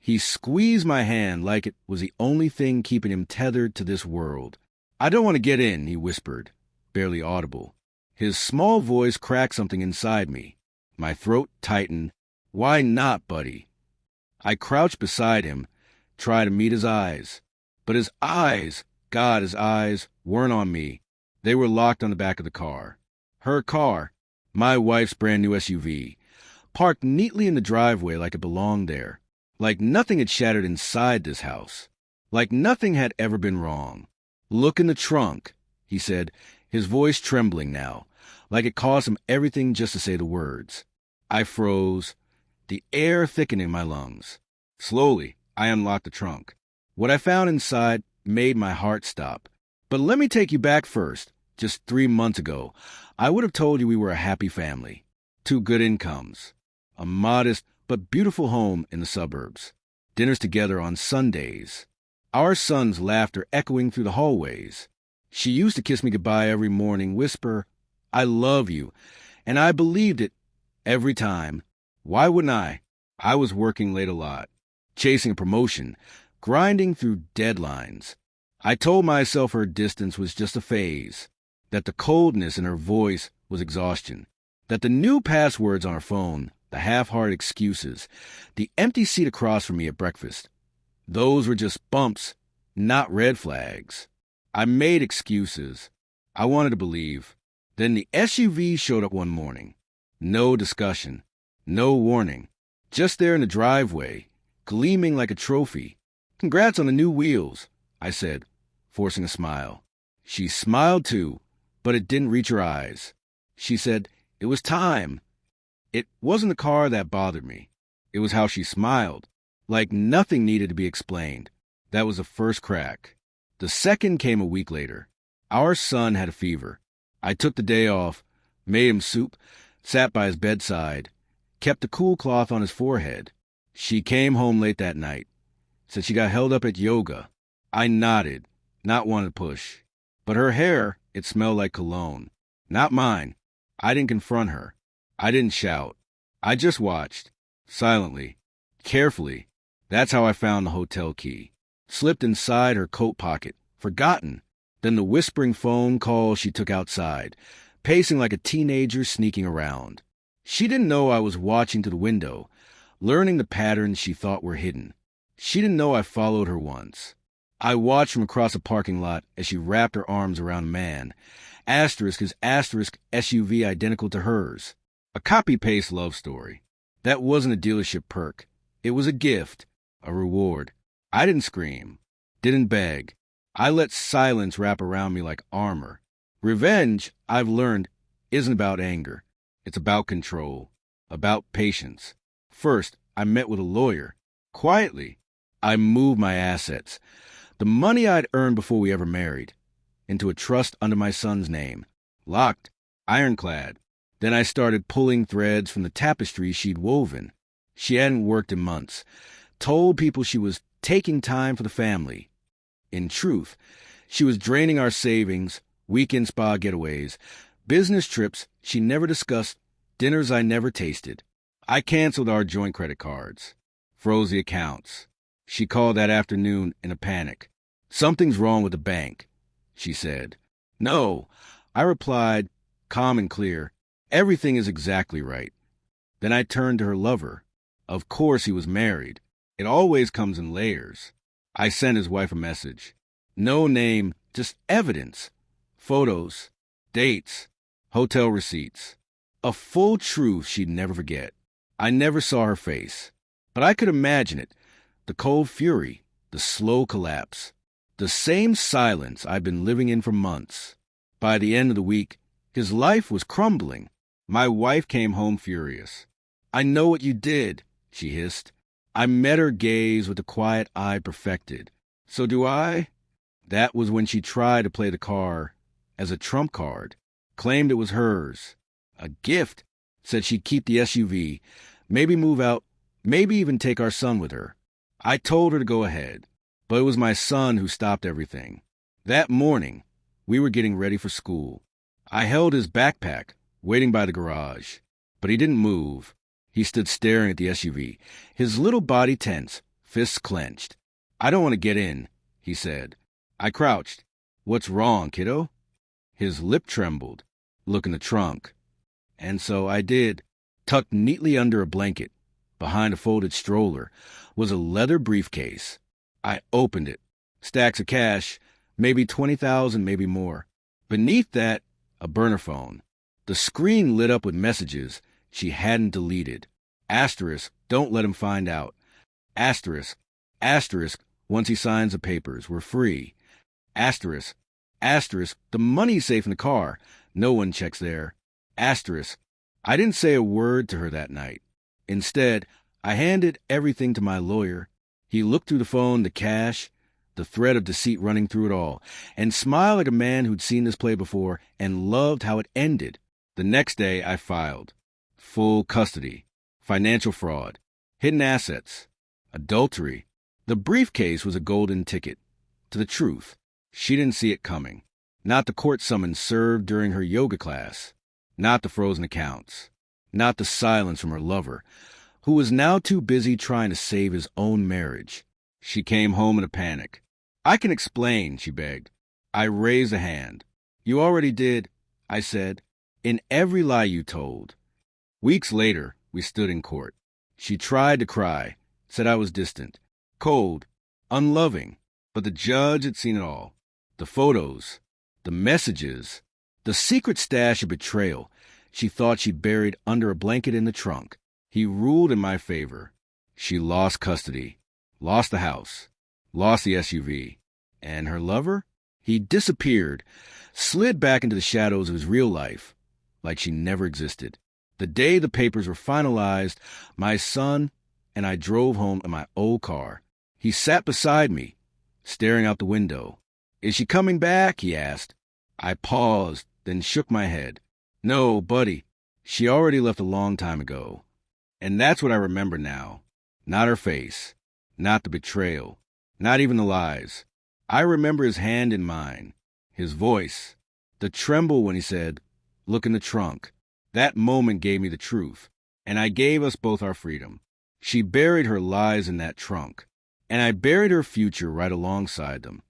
He squeezed my hand like it was the only thing keeping him tethered to this world. "I don't want to get in," he whispered, barely audible. His small voice cracked something inside me. My throat tightened. "Why not, buddy?" I crouched beside him, tried to meet his eyes. But his eyes, God, his eyes, weren't on me. They were locked on the back of the car. Her car, my wife's brand new SUV, parked neatly in the driveway like it belonged there. Like nothing had shattered inside this house. Like nothing had ever been wrong. "Look in the trunk," he said, his voice trembling now, like it cost him everything just to say the words. I froze, the air thickening in my lungs. Slowly, I unlocked the trunk. What I found inside made my heart stop. "But let me take you back first. Just 3 months ago, I would have told you we were a happy family. 2 good incomes. A modest but beautiful home in the suburbs. Dinners together on Sundays. Our son's laughter echoing through the hallways. She used to kiss me goodbye every morning, whisper, 'I love you,' and I believed it every time. Why wouldn't I? I was working late a lot, chasing a promotion, grinding through deadlines. I told myself her distance was just a phase, that the coldness in her voice was exhaustion, that the new passwords on her phone, the half-hearted excuses, the empty seat across from me at breakfast, those were just bumps, not red flags. I made excuses. I wanted to believe. Then the SUV showed up one morning. No discussion. No warning. Just there in the driveway, gleaming like a trophy. "Congrats on the new wheels," I said, forcing a smile. She smiled too, but it didn't reach her eyes. She said, "It was time." It wasn't the car that bothered me. It was how she smiled, like nothing needed to be explained. That was the first crack. The second came a week later. Our son had a fever. I took the day off, made him soup, sat by his bedside, kept a cool cloth on his forehead. She came home late that night, said she got held up at yoga. I nodded, not wanting to push. But her hair, it smelled like cologne. Not mine. I didn't confront her. I didn't shout. I just watched, silently, carefully. That's how I found the hotel key. Slipped inside her coat pocket, forgotten. Then the whispering phone call she took outside, pacing like a teenager sneaking around. She didn't know I was watching to the window, learning the patterns she thought were hidden. She didn't know I followed her once. I watched from across a parking lot as she wrapped her arms around a man. Asterisk his asterisk SUV identical to hers. A copy-paste love story. That wasn't a dealership perk. It was a gift, a reward. I didn't scream, didn't beg. I let silence wrap around me like armor. Revenge, I've learned, isn't about anger. It's about control, about patience. First, I met with a lawyer. Quietly, I moved my assets, the money I'd earned before we ever married, into a trust under my son's name. Locked, ironclad. Then I started pulling threads from the tapestry she'd woven. She hadn't worked in months. Told people she was taking time for the family. In truth, she was draining our savings, weekend spa getaways, business trips she never discussed, dinners I never tasted. I canceled our joint credit cards, froze the accounts. She called that afternoon in a panic. "Something's wrong with the bank," she said. "No," I replied, calm and clear. "Everything is exactly right." Then I turned to her lover. Of course he was married. It always comes in layers. I sent his wife a message. No name, just evidence. Photos, dates, hotel receipts. A full truth she'd never forget. I never saw her face, but I could imagine it. The cold fury, the slow collapse. The same silence I'd been living in for months. By the end of the week, his life was crumbling. My wife came home furious. "I know what you did," she hissed. I met her gaze with the quiet eye perfected. "So do I?" That was when she tried to play the car as a trump card, claimed it was hers. A gift, said she'd keep the SUV, maybe move out, maybe even take our son with her. I told her to go ahead, but it was my son who stopped everything. That morning, we were getting ready for school. I held his backpack, waiting by the garage, but he didn't move. He stood staring at the SUV, his little body tense, fists clenched. I don't want to get in, he said. I crouched. What's wrong, kiddo? His lip trembled. Look in the trunk. And so I did. Tucked neatly under a blanket, behind a folded stroller, was a leather briefcase. I opened it. Stacks of cash, maybe 20,000, maybe more. Beneath that, a burner phone. The screen lit up with messages she hadn't deleted. Asterisk, don't let him find out. Asterisk, asterisk, once he signs the papers, we're free. Asterisk, asterisk, the money's safe in the car. No one checks there. Asterisk, I didn't say a word to her that night. Instead, I handed everything to my lawyer. He looked through the phone, the cash, the thread of deceit running through it all, and smiled like a man who'd seen this play before and loved how it ended. The next day, I filed. Full custody, financial fraud, hidden assets, adultery. The briefcase was a golden ticket to the truth. She didn't see it coming. Not the court summons served during her yoga class. Not the frozen accounts. Not the silence from her lover, who was now too busy trying to save his own marriage. She came home in a panic. I can explain, she begged. I raised a hand. You already did, I said, in every lie you told. Weeks later, we stood in court. She tried to cry, said I was distant, cold, unloving, but the judge had seen it all. The photos, the messages, the secret stash of betrayal she thought she buried under a blanket in the trunk. He ruled in my favor. She lost custody, lost the house, lost the SUV. And her lover? He disappeared, slid back into the shadows of his real life, like she never existed. The day the papers were finalized, my son and I drove home in my old car. He sat beside me, staring out the window. Is she coming back? He asked. I paused, then shook my head. No, buddy, she already left a long time ago. And that's what I remember now. Not her face, not the betrayal, not even the lies. I remember his hand in mine, his voice, the tremble when he said, look in the trunk. That moment gave me the truth, and I gave us both our freedom. She buried her lies in that trunk, and I buried her future right alongside them.